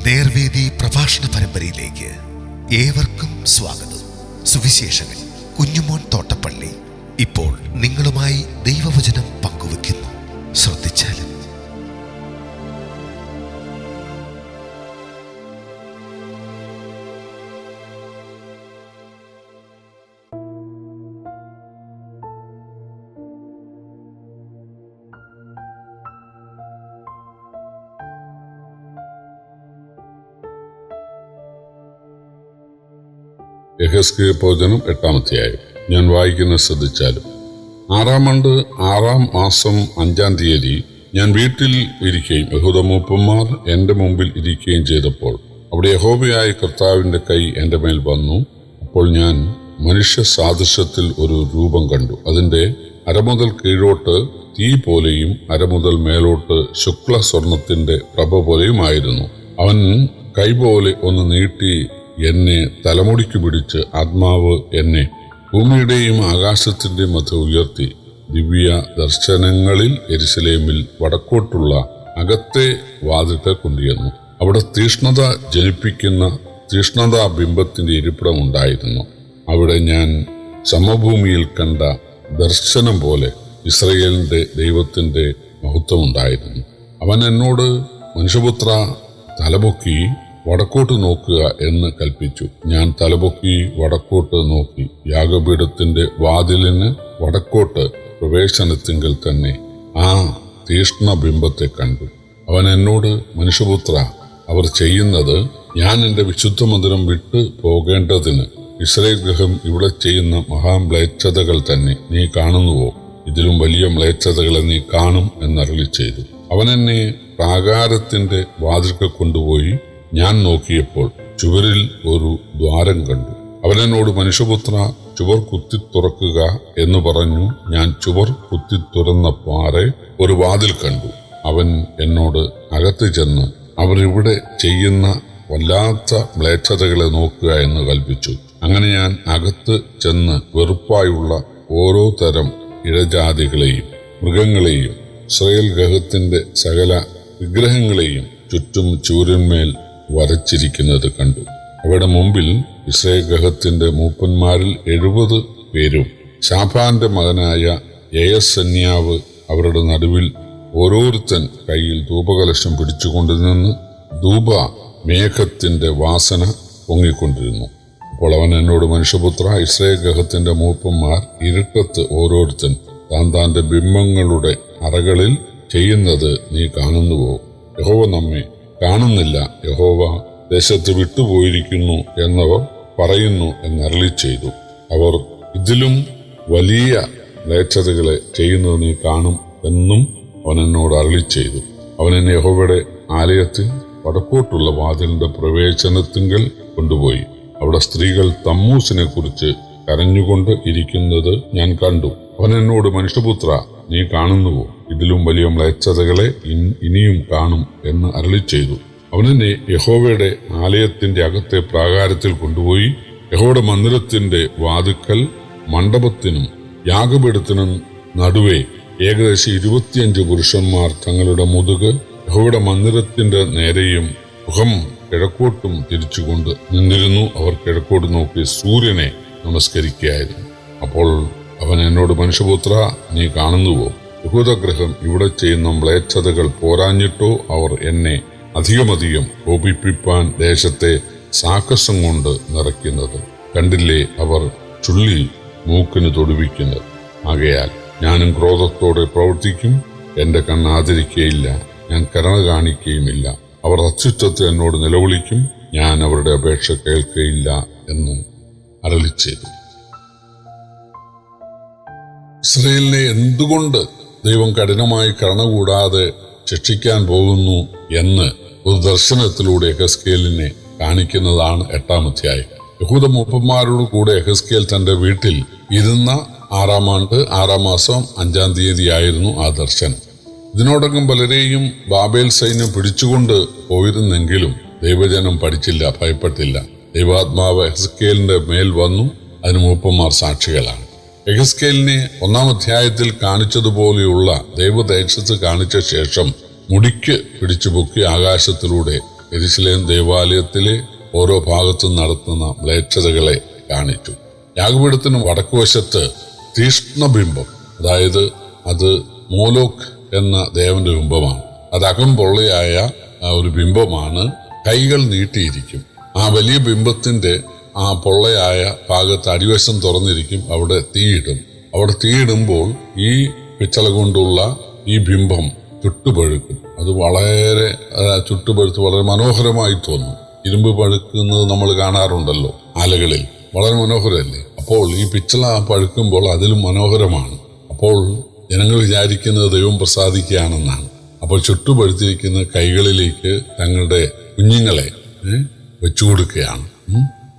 നേർവേദി പ്രഭാഷണ പരമ്പരയിലേക്ക് ഏവർക്കും സ്വാഗതം. സുവിശേഷകൻ കുഞ്ഞുമോൻ തോട്ടപ്പള്ളി ഇപ്പോൾ നിങ്ങളുമായി ദൈവവചനം പങ്കുവെക്കുന്നു. ശ്രദ്ധിച്ചാലും. യഹെസ്കേൽ പ്രവചനം 8-ാം അധ്യായം. ഞാൻ വായിക്കുന്നത് ശ്രദ്ധിച്ചാലും. 6-ാം ആണ്ട് 6-ാം മാസം 5-ാം തീയതി ഞാൻ വീട്ടിൽ ഇരിക്കുകയും യഹൂദ മൂപ്പന്മാർ എന്റെ മുമ്പിൽ ഇരിക്കുകയും ചെയ്തപ്പോൾ അവിടെ യഹോവയായ കർത്താവിന്റെ കൈ എന്റെ മേൽ വന്നു. അപ്പോൾ ഞാൻ മനുഷ്യ സാദൃശ്യത്തിൽ ഒരു രൂപം കണ്ടു. അതിന്റെ അരമുതൽ കീഴോട്ട് തീ പോലെയും അരമുതൽ മേലോട്ട് ശുക്ല സ്വർണത്തിന്റെ പ്രഭ പോലെയുമായിരുന്നു. അവൻ കൈ പോലെ ഒന്ന് നീട്ടി എന്നെ തലമുടിക്ക് പിടിച്ച് ആത്മാവ് എന്നെ ഭൂമിയുടെയും ആകാശത്തിന്റെയും മധ്യ ഉയർത്തി ദിവ്യ ദർശനങ്ങളിൽ യെരുശലേമിൽ വടക്കോട്ടുള്ള അകത്തെ വാതിൽക്കൽ കൊണ്ടുവന്നു. അവിടെ തീഷ്ണത ജനിപ്പിക്കുന്ന തീഷ്ണതാ ബിംബത്തിന്റെ ഇരിപ്പിടം ഉണ്ടായിരുന്നു. അവിടെ ഞാൻ സമഭൂമിയിൽ കണ്ട ദർശനം പോലെ ഇസ്രായേലിന്റെ ദൈവത്തിന്റെ മഹത്വം ഉണ്ടായിരുന്നു. അവൻ എന്നോട്, മനുഷ്യപുത്ര, തലപൊക്കി വടക്കോട്ട് നോക്കുക എന്ന് കൽപ്പിച്ചു. ഞാൻ തലപൊക്കി വടക്കോട്ട് നോക്കി. യാഗപീഠത്തിന്റെ വാതിലിന് വടക്കോട്ട് പ്രവേശനത്തിങ്കിൽ തന്നെ ആ തീഷ്ണ ബിംബത്തെ കണ്ടു. അവൻ എന്നോട്, മനുഷ്യപുത്ര, അവർ ചെയ്യുന്നത് ഞാൻ എന്റെ വിശുദ്ധ മന്ദിരം വിട്ടു പോകേണ്ടതിന് ഇസ്രായേൽ ഗൃഹം ഇവിടെ ചെയ്യുന്ന മഹാമ്ലേച്ഛതകൾ തന്നെ നീ കാണുന്നുവോ? ഇതിലും വലിയ മ്ലേച്ഛതകളെ നീ കാണും എന്നരുളി ചെയ്തു. അവൻ എന്നെ പ്രാകാരത്തിന്റെ വാതിൽക്കൽ കൊണ്ടുപോയി. ഞാൻ നോക്കിയപ്പോൾ ചുവരിൽ ഒരു ദ്വാരം കണ്ടു. അവനെന്നോട്, മനുഷ്യപുത്ര, ചുവർ കുത്തി തുറക്കുക എന്ന് പറഞ്ഞു. ഞാൻ ചുവർ കുത്തി തുറന്നപ്പാറെ ഒരു വാതിൽ കണ്ടു. അവൻ എന്നോട്, അകത്ത് ചെന്ന് അവർ ഇവിടെ ചെയ്യുന്ന വല്ലാത്ത മ്ലേച്ഛതകളെ നോക്കുക എന്ന് കൽപ്പിച്ചു. അങ്ങനെ ഞാൻ അകത്ത് ചെന്ന് വെറുപ്പായുള്ള ഓരോ തരം ഇഴജാതികളെയും മൃഗങ്ങളെയും ഇസ്രായേൽ ഗൃഹത്തിന്റെ സകല വിഗ്രഹങ്ങളെയും ചുറ്റും ചൂരന്മേൽ വരച്ചിരിക്കുന്നത് കണ്ടു. അവരുടെ മുമ്പിൽ ഇസ്രായേൽ ഗൃഹത്തിന്റെ മൂപ്പന്മാരിൽ 70 പേരും ശാഫാന്റെ മകനായ യയസന്യാവ് അവരുടെ നടുവിൽ ഓരോരുത്തൻ കയ്യിൽ ധൂപകലശം പിടിച്ചുകൊണ്ടു നിന്ന് ധൂപ മേഘത്തിന്റെ വാസന പൊങ്ങിക്കൊണ്ടിരുന്നു. അപ്പോൾ അവൻ എന്നോട്, മനുഷ്യപുത്ര, ഇസ്രായേൽ ഗൃഹത്തിന്റെ മൂപ്പന്മാർ ഇരുട്ടത്ത് ഓരോരുത്തൻ താന്റെ ബിംബങ്ങളുടെ അറകളിൽ ചെയ്യുന്നത് നീ കാണുന്നുവോ? യഹോവ നമ്മെ കാണുന്നില്ല, യഹോവ ദേശത്ത് വിട്ടുപോയിരിക്കുന്നു എന്നവർ പറയുന്നു എന്നരുളി ചെയ്തു. അവർ ഇതിലും വലിയ മ്ലേച്ഛതകളെ ചെയ്യുന്നത് നീ കാണും എന്നും അവൻ എന്നോട് അരുളി ചെയ്തു. അവൻ എന്നെ യഹോവയുടെ ആലയത്തിൽ വടക്കോട്ടുള്ള വാതിലിന്റെ പ്രവേശനത്തിങ്കൽ കൊണ്ടുപോയി. അവിടെ സ്ത്രീകൾ തമ്മൂസിനെ കുറിച്ച് കരഞ്ഞുകൊണ്ട് ഇരിക്കുന്നത് ഞാൻ കണ്ടു. അവൻ എന്നോട്, മനുഷ്യപുത്ര, നീ കാണുന്നുവോ? ഇതിലും വലിയ മ്ലേച്ഛതകളെ ഇനിയും കാണും എന്ന് അരുളി ചെയ്തു. അവനെന്നെ യഹോവയുടെ ആലയത്തിന്റെ അകത്തെ പ്രാകാരത്തിൽ കൊണ്ടുപോയി. യഹോവയുടെ മന്ദിരത്തിന്റെ വാതിക്കൽ മണ്ഡപത്തിനും യാഗപീഠത്തിനും നടുവേ ഏകദേശം 25 പുരുഷന്മാർ തങ്ങളുടെ മുതുക് യഹോവയുടെ മന്ദിരത്തിന്റെ നേരെയും മുഖം കിഴക്കോട്ടും തിരിച്ചുകൊണ്ട് നിന്നിരുന്നു. അവർ കിഴക്കോട്ട് നോക്കി സൂര്യനെ നമസ്കരിക്കുകയായിരുന്നു. അപ്പോൾ അവൻ എന്നോട്, മനുഷ്യപുത്ര, നീ കാണുന്നുവോ? യഹൂദഗൃഹം ഇവിടെ ചെയ്യുന്ന മ്ലേച്ഛതകൾ പോരാഞ്ഞിട്ടോ അവർ എന്നെ അധികമധികം കോപിപ്പിപ്പാൻ ദേശത്തെ സാഹസം കൊണ്ട് നിറയ്ക്കുന്നത് കണ്ടില്ലേ? അവർ ചുള്ളി മൂക്കിന് തൊടുവിക്കുന്നത്. ആകയാൽ ഞാനും ക്രോധത്തോടെ പ്രവർത്തിക്കും. എന്റെ കണ്ണ് ആദരിക്കുകയില്ല, ഞാൻ കരുണ കാണിക്കുകയുമില്ല. അവർ അത്യുച്ചത്തിൽ എന്നോട് നിലവിളിക്കും, ഞാൻ അവരുടെ അപേക്ഷ കേൾക്കുകയില്ല എന്ന് അരുളി ചെയ്തു. ഇസ്രായേലിനെ എന്തുകൊണ്ട് ദൈവം കഠിനമായി കരുണ കൂടാതെ ശിക്ഷിക്കാൻ പോകുന്നു എന്ന് ഒരു ദർശനത്തിലൂടെ യഹെസ്കേലിനെ കാണിക്കുന്നതാണ് 8-ാം അധ്യായം. യഹൂദ മൂപ്പന്മാരോട് കൂടെ യഹെസ്കേൽ തന്റെ വീട്ടിൽ ഇരുന്ന 6-ാം ആണ്ട് 6-ാം മാസം 5-ാം തീയതി ആയിരുന്നു ആ ദർശനം. ഇതിനോടകം പലരെയും ബാബേൽ സൈന്യം പിടിച്ചുകൊണ്ട് പോയിരുന്നെങ്കിലും ദൈവജനം പഠിച്ചില്ല, ഭയപ്പെട്ടില്ല. ദൈവാത്മാവ് യഹെസ്കേലിന്റെ മേൽ വന്നു. അതിന് മൂപ്പന്മാർ സാക്ഷികളാണ്. യഹെസ്കേലിനെ 1-ാം അധ്യായത്തിൽ കാണിച്ചതുപോലെയുള്ള ദൈവദേശത്ത് കാണിച്ച ശേഷം മുടിക്ക് പിടിച്ചു പൊക്കി ആകാശത്തിലൂടെ യെരൂശലേം ദേവാലയത്തിലെ ഓരോ ഭാഗത്തും നടത്തുന്ന മ്ലേച്ഛതകളെ കാണിച്ചു. യാഗപീഠത്തിന് വടക്കുവശത്ത് തീഷ്ണബിംബം, അതായത് അത് മോലോക്ക് എന്ന ദേവന്റെ ബിംബമാണ്. അത് അകംപൊള്ളയായ ഒരു ബിംബമാണ്. കൈകൾ നീട്ടിയിരിക്കും. ആ വലിയ ബിംബത്തിന്റെ ആ പൊള്ളയായ ഭാഗത്ത് അടിവശം തുറന്നിരിക്കും. അവിടെ തീയിടും. അവിടെ തീയിടുമ്പോൾ ഈ പിച്ചള കൊണ്ടുള്ള ഈ ബിംബം ചുട്ടുപഴുക്കും. അത് വളരെ ചുട്ടുപഴുത്ത് വളരെ മനോഹരമായി തോന്നും. ഇരുമ്പ് പഴുക്കുന്നത് നമ്മൾ കാണാറുണ്ടല്ലോ ആലകളിൽ, വളരെ മനോഹരമല്ലേ? അപ്പോൾ ഈ പിച്ചള പഴുക്കുമ്പോൾ അതിലും മനോഹരമാണ്. അപ്പോൾ ജനങ്ങൾ വിചാരിക്കുന്നത് ദൈവം പ്രസാദിക്കുകയാണെന്നാണ്. അപ്പോൾ ചുട്ടുപഴുത്തിരിക്കുന്ന കൈകളിലേക്ക് തങ്ങളുടെ കുഞ്ഞുങ്ങളെ വെച്ചു കൊടുക്കുകയാണ്.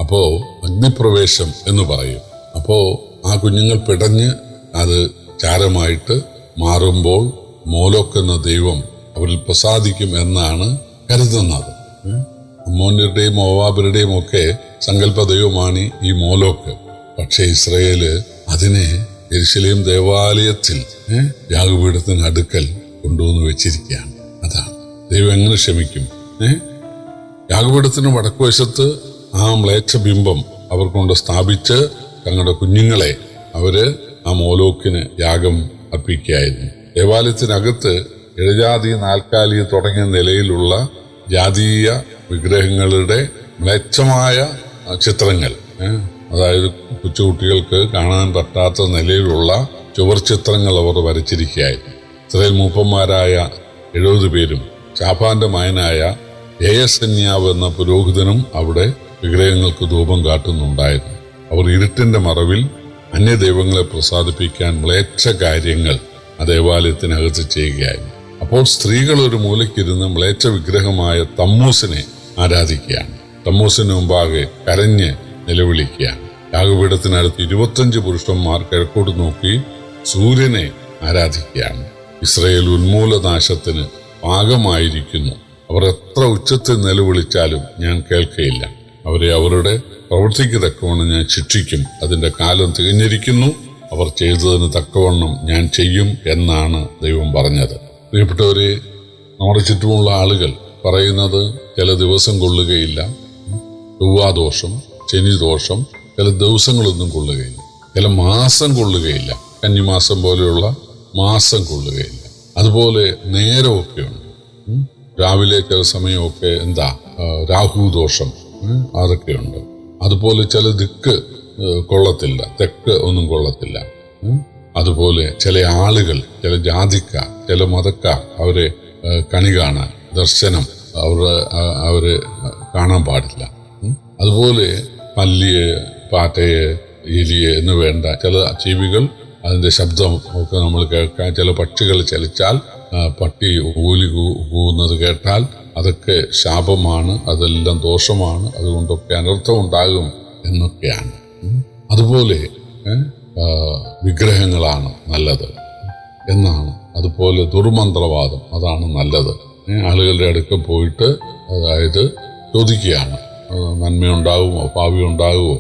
അപ്പോ അഗ്നിപ്രവേശം എന്ന് പറയും. അപ്പോ ആ കുഞ്ഞുങ്ങൾ പിടഞ്ഞ് അത് ചാരമായിട്ട് മാറുമ്പോൾ മോലോക്ക് എന്ന ദൈവം അവരിൽ പ്രസാദിക്കും എന്നാണ് കരുതുന്നത്. അമ്മോന്യരുടെയും മോവാബരുടെയും ഒക്കെ സങ്കല്പ ദൈവമാണ് ഈ മോലോക്ക്. പക്ഷെ ഇസ്രയേല് അതിനെ യെരൂശലേം ദേവാലയത്തിൽ യാഗപീഠത്തിന് അടുക്കൽ കൊണ്ടുവന്ന് വെച്ചിരിക്കുകയാണ്. അതാണ് ദൈവം എങ്ങനെ ക്ഷമിക്കും? യാഗപീഠത്തിന് വടക്കുവശത്ത് ആ മ്ലേച്ഛ ബിംബം അവർ കൊണ്ട് സ്ഥാപിച്ച് തങ്ങളുടെ കുഞ്ഞുങ്ങളെ അവര് ആ മോലോക്കിന് യാഗം അർപ്പിക്കുകയായിരുന്നു. ദേവാലയത്തിനകത്ത് ഇഴജാതി, നാൽക്കാലി തുടങ്ങിയ നിലയിലുള്ള ജാതീയ വിഗ്രഹങ്ങളുടെ മ്ലേച്ഛമായ ചിത്രങ്ങൾ, അതായത് കൊച്ചുകുട്ടികൾക്ക് കാണാൻ പറ്റാത്ത നിലയിലുള്ള ചുവർ ചിത്രങ്ങൾ അവർ വരച്ചിരിക്കുകയായിരുന്നു. ഇസ്രായേൽ മൂപ്പന്മാരായ 70 പേരും ശാഫാന്റെ മകനായ യയസന്യാവ് എന്ന പുരോഹിതനും അവിടെ വിഗ്രഹങ്ങൾക്ക് ധൂപം കാട്ടുന്നുണ്ടായിരുന്നു. അവർ ഇരുട്ടിന്റെ മറവിൽ അന്യദൈവങ്ങളെ പ്രസാദിപ്പിക്കാൻ മ്ലേച്ഛ കാര്യങ്ങൾ ആ ദേവാലയത്തിനകത്ത് ചെയ്യുകയായിരുന്നു. അപ്പോൾ സ്ത്രീകൾ ഒരു മൂലയ്ക്കിരുന്ന് മ്ലേച്ഛ വിഗ്രഹമായ തമ്മൂസിനെ ആരാധിക്കുകയാണ്. തമ്മൂസിന് മുമ്പാകെ കരഞ്ഞ് നിലവിളിക്കുകയാണ്. യാഗപീഠത്തിനടുത്ത് 25 പുരുഷന്മാർ കിഴക്കോട്ട് നോക്കി സൂര്യനെ ആരാധിക്കുകയാണ്. ഇസ്രായേൽ ഉന്മൂലനാശത്തിന് പാകമായിരിക്കുന്നു. അവർ എത്ര ഉച്ചത്തിൽ നിലവിളിച്ചാലും ഞാൻ കേൾക്കയില്ല. അവരെ അവരുടെ പ്രവൃത്തിക്ക് തക്കവണ്ണം ഞാൻ ശിക്ഷിക്കും. അതിന്റെ കാലം തികഞ്ഞിരിക്കുന്നു. അവർ ചെയ്തതിന് തക്കവണ്ണം ഞാൻ ചെയ്യും എന്നാണ് ദൈവം പറഞ്ഞത്. പ്രിയപ്പെട്ടവരെ, നമ്മുടെ ചുറ്റുമുള്ള ആളുകൾ പറയുന്നത് ചില ദിവസം കൊള്ളുകയില്ല, ചൊവ്വാദോഷം, ശനിദോഷം, ചില ദിവസങ്ങളൊന്നും കൊള്ളുകയില്ല, ചില മാസം കൊള്ളുകയില്ല, കന്നിമാസം പോലെയുള്ള മാസം കൊള്ളുകയില്ല. അതുപോലെ നേരമൊക്കെ ഉണ്ട്. രാവിലെ ചില സമയമൊക്കെ രാഹുദോഷം അതൊക്കെയുണ്ട്. അതുപോലെ ചില ദിക്ക് കൊള്ളത്തില്ല, തെക്ക് ഒന്നും കൊള്ളത്തില്ല. അതുപോലെ ചില ആളുകൾ, ചില ജാതിക്കാർ, ചില മതക്കാർ അവരെ കണി കാണാൻ, ദർശനം അവര് കാണാൻ പാടില്ല. അതുപോലെ പല്ലിയെ, പാറ്റയെ, എലിയെ എന്ന് വേണ്ട ചില ജീവികൾ, അതിന്റെ ശബ്ദം ഒക്കെ നമ്മൾ കേൾക്കാൻ, ചില പക്ഷികൾ ചലിച്ചാൽ, പട്ടി ഊലി കൂവുന്നത് കേട്ടാൽ അതൊക്കെ ശാപമാണ്, അതെല്ലാം ദോഷമാണ്, അതുകൊണ്ടൊക്കെ അനർത്ഥം ഉണ്ടാകും എന്നൊക്കെയാണ്. അതുപോലെ വിഗ്രഹങ്ങളാണ് നല്ലത് എന്നാണ്. അതുപോലെ ദുർമന്ത്രവാദം അതാണ് നല്ലത്. ആളുകളുടെ അടുക്ക പോയിട്ട് അതായത് ചോദിക്കുകയാണ്, നന്മയുണ്ടാകുമോ ഭാവിയുണ്ടാകുമോ?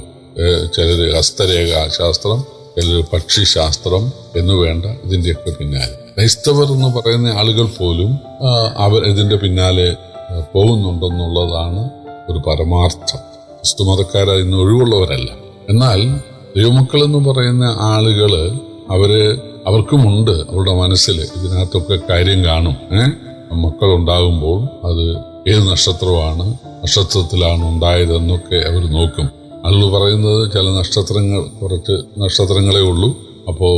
ചിലർ ഹസ്തരേഖ ശാസ്ത്രം, ചിലർ പക്ഷിശാസ്ത്രം എന്ന് വേണ്ട ഇതിന്റെയൊക്കെ പിന്നാലെ. ക്രൈസ്തവർ എന്ന് പറയുന്ന ആളുകൾ പോലും അവർ ഇതിന്റെ പിന്നാലെ പോകുന്നുണ്ടെന്നുള്ളതാണ് ഒരു പരമാർത്ഥം. ക്രിസ്തുമതക്കാരായി ഇന്ന് ഒഴിവുള്ളവരല്ല. എന്നാൽ ദൈവമക്കൾ എന്ന് പറയുന്ന ആളുകള് അവർക്കുമുണ്ട് അവരുടെ മനസ്സിൽ ഇതിനകത്തൊക്കെ കാര്യം കാണും. മക്കളുണ്ടാകുമ്പോൾ അത് ഏത് നക്ഷത്രത്തിലാണ് ഉണ്ടായതെന്നൊക്കെ അവർ നോക്കും. ആളുകൾ പറയുന്നത് ചില കുറച്ച് നക്ഷത്രങ്ങളേ ഉള്ളൂ, അപ്പോൾ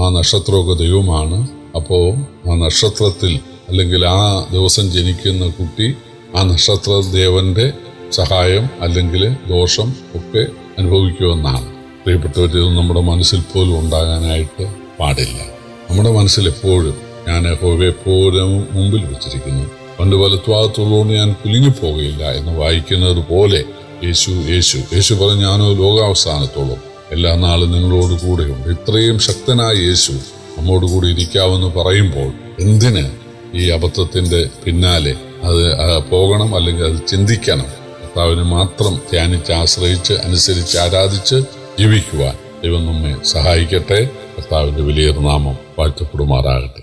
ആ നക്ഷത്രമൊക്കെ ദൈവമാണ്. അപ്പോൾ ആ നക്ഷത്രത്തിൽ അല്ലെങ്കിൽ ആ ദിവസം ജനിക്കുന്ന കുട്ടി ആ നക്ഷത്ര ദേവന്റെ സഹായം അല്ലെങ്കിൽ ദോഷം ഒക്കെ അനുഭവിക്കുമെന്നാണ്. പ്രിയപ്പെട്ടവർ, ഇത് നമ്മുടെ മനസ്സിൽ പോലും ഉണ്ടാകാനായിട്ട് പാടില്ല. നമ്മുടെ മനസ്സിൽ എപ്പോഴും ഞാൻ യഹോവയെ എപ്പോഴും മുമ്പിൽ വെച്ചിരിക്കുന്നു, പണ്ട് വലത്തുഭാഗത്തുള്ളതുകൊണ്ട് ഞാൻ കുലുങ്ങിപ്പോകുകയില്ല എന്ന് വായിക്കുന്നത് പോലെ യേശു പറഞ്ഞ് ഞാനോ ലോകാവസാനത്തോളം എല്ലാ നാളും നിങ്ങളോട് കൂടെയുണ്ട്. ഇത്രയും ശക്തനായ യേശു നമ്മോട് കൂടി ഇരിക്കാമെന്ന് പറയുമ്പോൾ എന്തിന് ഈ അബദ്ധത്തിന്റെ പിന്നാലെ അത് പോകണം? അല്ലെങ്കിൽ അത് ചിന്തിക്കണം. കർത്താവിനെ മാത്രം ധ്യാനിച്ച്, ആശ്രയിച്ച്, അനുസരിച്ച്, ആരാധിച്ച് ജീവിക്കുവാൻ ദൈവം നമ്മെ സഹായിക്കട്ടെ. കർത്താവിന്റെ വലിയ നാമം വാഴ്ത്തപ്പെടുമാറാകട്ടെ.